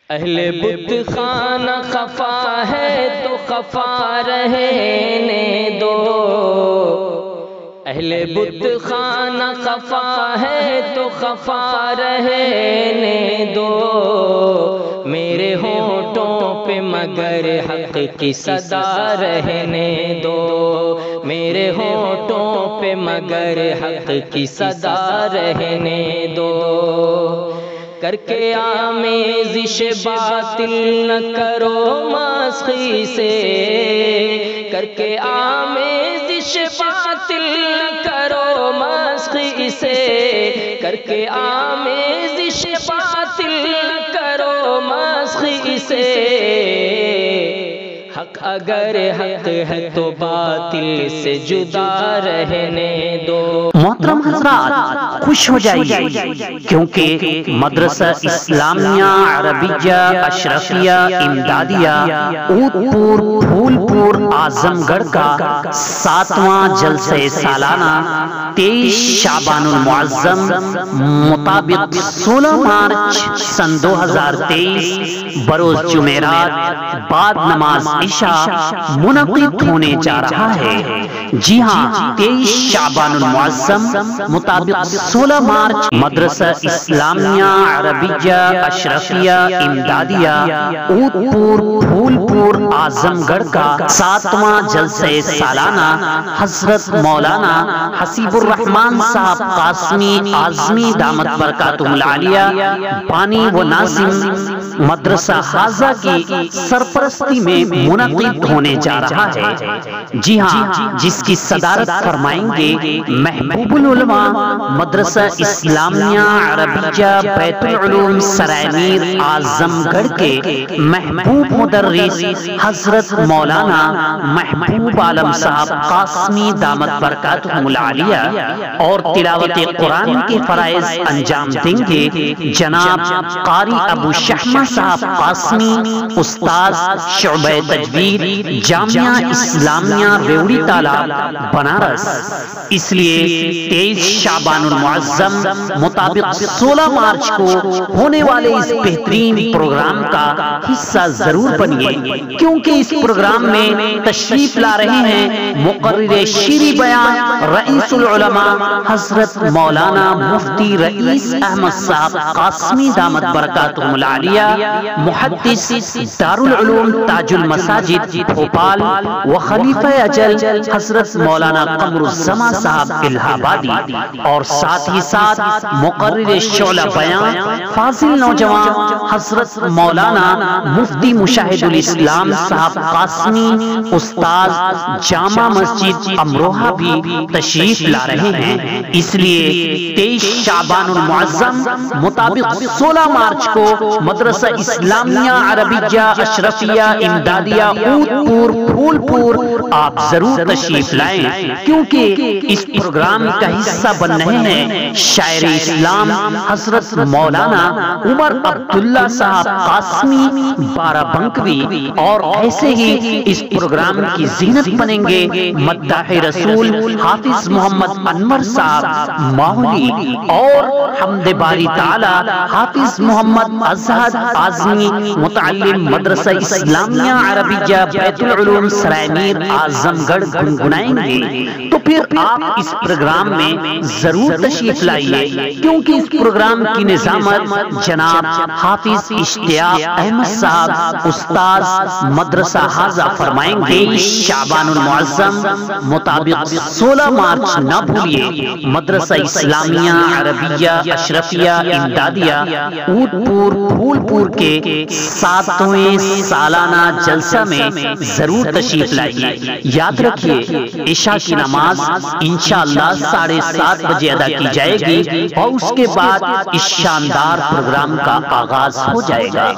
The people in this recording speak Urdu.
اہل بت خانہ خفا ہے تو خفا رہنے دو، اہل بت خانہ خفا ہے تو خفا رہنے دو، میرے ہونٹوں پہ مگر حق کی صدا رہنے دو، میرے ہونٹوں پہ مگر حق کی صدا رہنے دو، کر کے آمیزش باطل نہ کرو مسخی سے، کر کے آمیزش باطل نہ کرو مسخی سے، کر کے آمیزش باطل نہ کرو مسخی سے، حق اگر حق ہے تو باطل سے جدا رہنے دو۔ محترم حضرات خوش ہو جائیے، کیونکہ مدرسہ اسلامیہ عربیہ اشرفیہ امدادیہ اود پور پھول پور اعظم گڑھ کا 7واں جلسہ سالانہ 23 شعبان المعظم مطابق 16 مارچ سن 2023 بروز جمعرات بعد نماز عشاء منعقد ہونے جا رہا ہے۔ جی ہاں، 23 شعبان المعظم مطابق 16 مارچ مدرسہ اسلامیہ عربیہ اشرفیہ امدادیہ اود پور پھول پور اعظم گڑھ کا 7واں جلسہ سالانہ حضرت مولانا حسیب الرحمن صاحب قاسمی اعظمی دامت برکاتہم العالیہ بانی و ناظم مدرسہ حاضہ کی سرپرستی میں منعقد ہونے جا رہا ہے۔ جی ہاں، جس کی صدارت فرمائیں گے محبوب العلماء مدرسہ اسلامیہ عربیہ بیت العلوم سرائے میر اعظم گڑھ کے محبوب مدرس حضرت مولانا محبوب عالم صاحب قاسمی دامت برکاتہم العالیہ، اور تلاوت قرآن کے فرائض انجام دیں گے جناب قاری ابو شحمہ صاحب قاسمی، استاذ شعبہ تجوید جامعہ اسلامیہ ریوڑی تالاب بنارس۔ اس لیے 23 شعبان المعظم مطابق 16 مارچ کو ہونے والے اس بہترین پروگرام کا حصہ ضرور بنیے، کیونکہ اس پروگرام میں تشریف لا رہے ہیں مقرر شیریں بیان رئیس العلماء حضرت مولانا مفتی رئیس احمد صاحب قاسمی دامت برکاتہم العالیہ، محدث دارالعلوم تاج المساجد بھوپال و خلیفہ اجل حضرت مولانا قمر الزمان صاحب الہ آبادی، اور ساتھ ہی ساتھ مقرر شعلہ بیان فاضل نوجوان حضرت مولانا مفتی مشاہد الاسلام صاحب قاسمی، استاذ جامع مسجد امروہہ بھی تشریف لا رہے ہیں۔ اس لیے 23 شعبان المعظم مطابق 16 مارچ کو مدرسہ اسلامیہ عربیہ اشرفیہ امدادیہ اود پور پھول پور آپ ضرور تشریف لائیں، کیونکہ اس پروگرام کا حصہ بن رہے ہیں شاعر اسلام حضرت مولانا عمر عبداللہ صاحب قاسمی بارہ بنکوی، اور ایسے ہی اس پروگرام کی زینت بنیں گے مداح رسول حافظ محمد انور صاحب ماحولی، اور حمد باری تعالی حافظ محمد ازہد اعظمی متعلم مدرسہ اسلامیہ عربیہ بیت العلوم سرائے میر اعظم گڑھ گنگنائیں گے۔ تو پھر آپ اس پروگرام میں ضرور تشریف لائیے، کیونکہ اس پروگرام کی نظامت جناب حافظ اشتیاق احمد صاحب استاذ مدرسہ حاضہ فرمائیں گے۔ شعبان المعظم مطابق 16 مارچ نہ بھولیے، مدرسہ اسلامیہ عربیہ اشرفیہ امدادیہ اود پور پھول پور کے 7ویں سالانہ جلسہ میں ضرور تشریف لائیے۔ یاد رکھیے عشاء کی نماز انشاءاللہ 7:30 بجے ادا کی جائے گی، اور اس کے بعد اس شاندار پروگرام کا آغاز ہو جائے گا۔